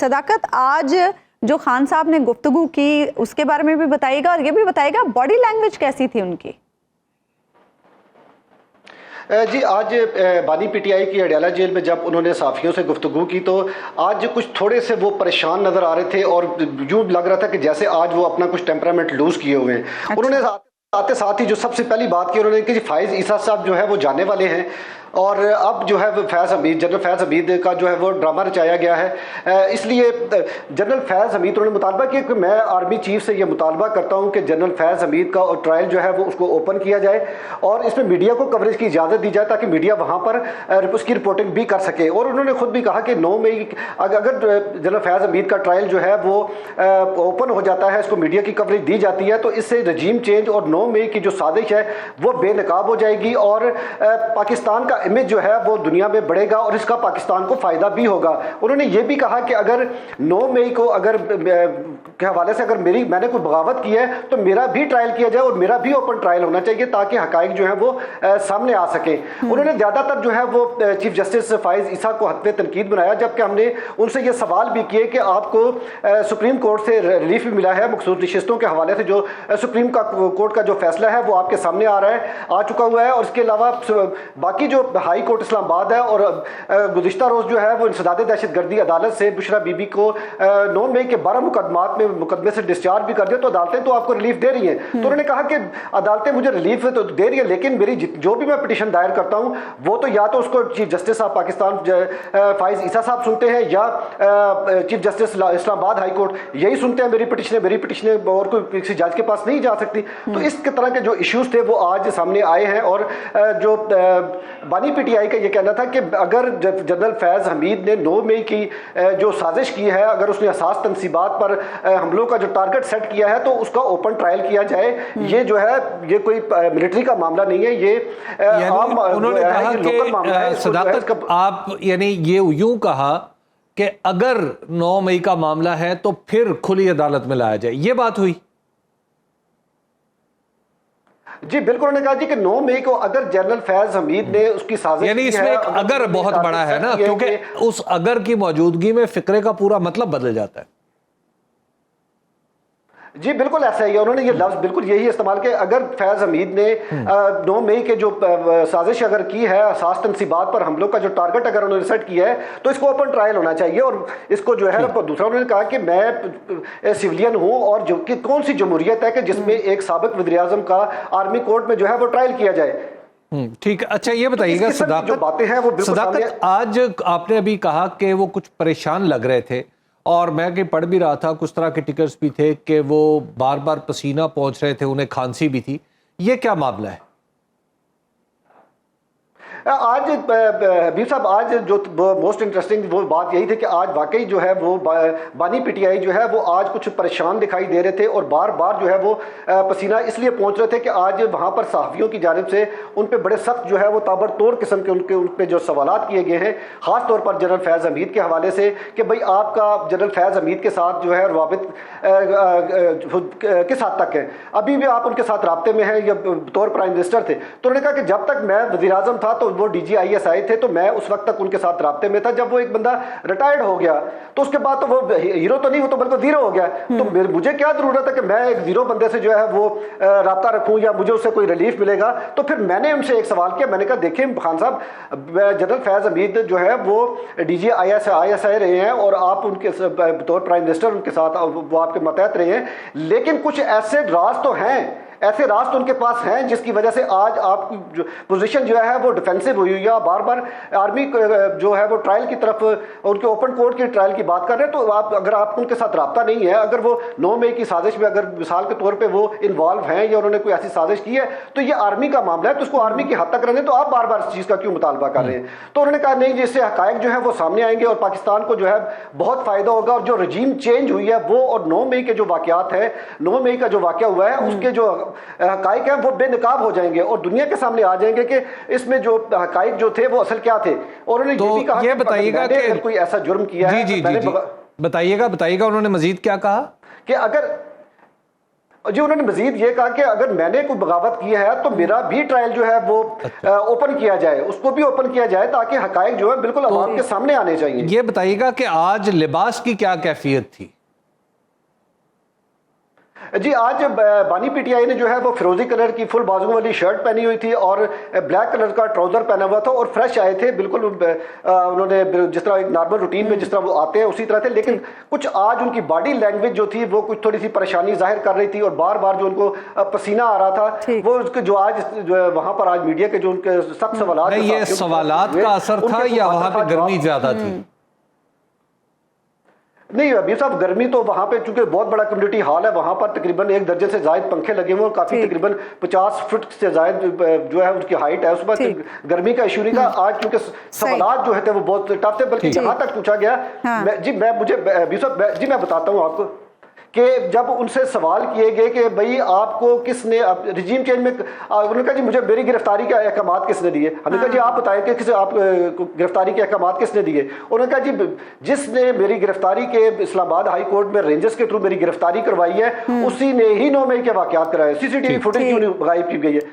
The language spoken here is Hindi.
सदाकत, आज जो खान साहब ने गुफ्तगू की उसके बारे में भी बताइएगा और ये भी बताइएगा बॉडी लैंग्वेज कैसी थी उनकी। जी, आज बानी पीटीआई की अडयाला जेल में जब उन्होंने साफियों से गुफ्तगू की तो आज कुछ थोड़े से वो परेशान नज़र आ रहे थे और यूँ लग रहा था कि जैसे आज वो अपना कुछ टेम्परामेंट लूज़ किए हुए हैं। अच्छा। उन्होंने आते साथ ही जो सबसे पहली बात की उन्होंने कि फाइज ईसा साहब जो है वो जाने वाले हैं और अब जो है जनरल फैज़ हमीद का जो है वो ड्रामा रचाया गया है। इसलिए जनरल फैज़ हमीद उन्होंने मुतालबा किया कि मैं आर्मी चीफ से ये मुतालबा करता हूँ कि जनरल फैज़ हमीद का ट्रायल जो है वो उसको ओपन किया जाए और इसमें मीडिया को कवरेज की इजाज़त दी जाए ताकि मीडिया वहाँ पर उसकी रिपोर्टिंग भी कर सके। और उन्होंने खुद भी कहा कि 9 मई अगर जनरल फैज़ हमीद का ट्रायल जो है वो ओपन हो जाता है, इसको मीडिया की कवरेज दी जाती है तो इससे रजीम चेंज और 9 मई की जो साजिश है वो बेनकाब हो जाएगी और पाकिस्तान का इमेज जो है वो दुनिया में बढ़ेगा और इसका पाकिस्तान को फायदा भी होगा। उन्होंने ये भी कहा कि अगर 9 मई को अगर के हवाले से अगर मैंने कोई बगावत की है तो मेरा भी ट्रायल किया जाए और मेरा भी ओपन ट्रायल होना चाहिए ताकि हकाइक जो है वो सामने आ सके। उन्होंने ज्यादातर जो है वो चीफ जस्टिस फाइज ईसा को हत्वे तनकीद बनाया, जबकि हमने उनसे ये सवाल भी किए कि आपको सुप्रीम कोर्ट से रिलीफ भी मिला है मखसूस नशिस्तों के हवाले से, जो सुप्रीम कोर्ट का जो फैसला है वो आपके सामने आ चुका हुआ है और इसके अलावा बाकी जो हाई कोर्ट इस्लामाबाद है और गुज़िश्ता रोज़ जो है वो इंसदाद दहशतगर्दी अदालत से बुशरा बीबी को 9 मई के 12 मुकदमे से डिस्चार्ज भी कर दिया, तो अदालतें तो आपको रिलीफ दे रही हैं। तो उन्होंने कहा कि अदालतें मुझे रिलीफ तो दे रही है लेकिन मेरी जो भी मैं पिटीशन दायर करता हूँ वो तो या तो उसको चीफ जस्टिस साहब पाकिस्तान फाइज ईसा साहब सुनते हैं या chief justice Islamabad high court यही सुनते हैं मेरी पिटीशनें और कोई किसी जज के पास नहीं जा सकती। तो इस तरह के जो इश्यूज थे वो आज सामने आए हैं और जो बानी पीटीआई का ये कहना था कि अगर जनरल फैज़ हमीद ने 9 मई की जो साजिश की है, अगर उसने असास तनसीबात पर हमलों का जो टारगेट सेट किया है तो उसका ओपन ट्रायल किया जाए। ये जो है ये कोई मिलिट्री का मामला नहीं है, ये आम उन्होंने कहा लोकल मामला है। सदाकत, आप यानी ये यूं कहा कि अगर 9 मई का मामला है तो फिर खुली अदालत में लाया जाए, ये बात हुई? जी बिल्कुल, उन्होंने कहा जी कि 9 मई को अगर जनरल फैज़ हमीद ने उसकी साजिश, यानी इसमें एक अगर बहुत बड़ा है ना, क्योंकि उस अगर की मौजूदगी में फिक्रे का पूरा मतलब बदल जाता है। जी बिल्कुल ऐसा ही है, उन्होंने ये लफ्ज़ बिल्कुल यही इस्तेमाल किया। अगर फैज़ हमीद ने 9 मई के जो साजिश अगर की है असास तनसीबात पर हमलों का जो टारगेट अगर उन्होंने सेट किया है तो इसको ओपन ट्रायल होना चाहिए और इसको जो है ना। दूसरा उन्होंने कहा कि मैं सिविलियन हूँ और जो कि कौन सी जमहूरियत है कि जिसमें एक साबिक वज़ीर-ए-आज़म का आर्मी कोर्ट में जो है वो ट्रायल किया जाए। ठीक है, अच्छा ये बताइएगा सदाकत, जो बातें हैं वो सदाकत, आज आपने अभी कहा कि वो कुछ परेशान लग रहे थे और मैं कहीं पढ़ भी रहा था कुछ तरह के टिकर्स भी थे कि वो बार बार पसीना पहुंच रहे थे, उन्हें खांसी भी थी, ये क्या मामला है? आज हबीब साहब, आज जो मोस्ट इंटरेस्टिंग वो बात यही थी कि आज वाकई जो है वो बानी पीटीआई जो है वो आज कुछ परेशान दिखाई दे रहे थे और बार बार जो है वो पसीना इसलिए पहुंच रहे थे कि आज वहां पर सहाफ़ियों की जानिब से उन पे बड़े सख्त जो है वो ताबड़तोड़ किस्म के उन पे जो सवालात किए गए हैं, ख़ास तौर पर जनरल फैज़ हमीद के हवाले से कि भाई आपका जनरल फैज़ हमीद के साथ जो है रवाबित किस हद तक है, अभी भी आप उनके साथ राब्ते में हैं या बतौर प्राइम मिनिस्टर थे। तो उन्होंने कहा कि जब तक मैं वज़ीर-ए-आज़म था तो वो DGIS थे तो मैं उस वक्त तक उनके साथ राब्ते में था। जब वो एक बंदा रिटायर्ड हो गया तो उसके बाद तो वो हीरो तो नहीं, वो तो बल्कि जीरो हो गया। तो मुझे क्या जरूरत है कि मैं एक जीरो बंदे से जो है वो राब्ता रखूं या मुझे उससे कोई रिलीफ मिलेगा। तो फिर मैंने उनसे एक सवाल किया, मैंने कहा देखिए खान साहब, जनरल फैज़ हमीद जो है वो DGIS रहे हैं और आप उनके बतौर प्राइम मिनिस्टर उनके साथ वो आपके मतहत रहे हैं, लेकिन कुछ ऐसे राज तो हैं, ऐसे रास्ते उनके पास हैं जिसकी वजह से आज आपकी पोजीशन जो है वो डिफेंसिव हुई हुई है। बार बार आर्मी जो है वो ट्रायल की तरफ, उनके ओपन कोर्ट की ट्रायल की बात कर रहे हैं। तो आप अगर आप उनके साथ राब्ता नहीं है, अगर वो 9 मई की साजिश में अगर मिसाल के तौर पे वो इन्वॉल्व हैं या उन्होंने कोई ऐसी साजिश की है तो ये आर्मी का मामला है, तो उसको आर्मी की हद तक रहने, तो आप बार बार इस चीज़ का क्यों मुतालबा कर रहे हैं। तो उन्होंने कहा नहीं, जिससे हकायक जो है वो सामने आएंगे और पाकिस्तान को जो है बहुत फ़ायदा होगा और जो रजीम चेंज हुई है वो और 9 मई के जो वाक़यात है, 9 मई का जो वाक़या हुआ है उसके जो हकायक वो बेनकाब हो जाएंगे और दुनिया के सामने आ जाएंगे कि इसमें जो हकायक जो थे वो असल क्या थे। और उन्होंने तो ये भी कहा ये बताइएगा कि कोई ऐसा जुर्म किया है। जी बताइएगा उन्होंने मजीद क्या कहा कि अगर जी उन्होंने मजीद ये कहा कि अगर मैंने कोई बगावत की है तो मेरा भी ट्रायल जो है वो ओपन किया जाए, उसको भी ओपन किया जाए ताकि हकायक जो है बिल्कुल आवाम के सामने आने चाहिए। ये बताइएगा कि आज लिबास की क्या कैफियत थी? जी आज बानी पीटीआई ने जो है वो फिरोजी कलर की फुल बाजुओं वाली शर्ट पहनी हुई थी और ब्लैक कलर का ट्राउजर पहना हुआ था और फ्रेश आए थे बिल्कुल। उन्होंने जिस तरह एक नॉर्मल रूटीन में जिस तरह वो आते हैं उसी तरह थे, लेकिन कुछ आज उनकी बॉडी लैंग्वेज जो थी वो कुछ थोड़ी सी परेशानी जाहिर कर रही थी और बार बार जो उनको पसीना आ रहा था वो उसके जो आज जो वहां पर आज मीडिया के जो उनके सख्त सवाल, ये सवालात का असर था या वहां पे गर्मी ज्यादा थी? नहीं अभी साहब गर्मी तो वहां पे चूंकि बहुत बड़ा कम्युनिटी हॉल है, वहां पर तकरीबन 1 दर्जन से ज्यादा पंखे लगे हुए और काफी तकरीबन 50 फुट से ज्यादा जो है उनकी हाइट है, उस पर गर्मी का इशू नहीं था। आज चूंकि सवालात जो है थे वो बहुत टफ थे, बल्कि यहाँ तक पूछा गया मैं बताता हूँ आपको कि जब उनसे सवाल किए गए कि भाई आपको किसने रिजीम चेंज में, उन्होंने कहा जी मुझे मेरी गिरफ्तारी के अहकाम किसने दिए। हमने कहा जी आप बताएं कि किस आप गिरफ्तारी के अहकाम किसने दिए। उन्होंने कहा जी जिसने मेरी गिरफ्तारी के इस्लामाबाद हाई कोर्ट में रेंजर्स के थ्रू मेरी गिरफ्तारी करवाई है उसी ने ही 9 मई के वाकयात कराए, सीसीटीवी फुटेज क्यों गायब की गई है।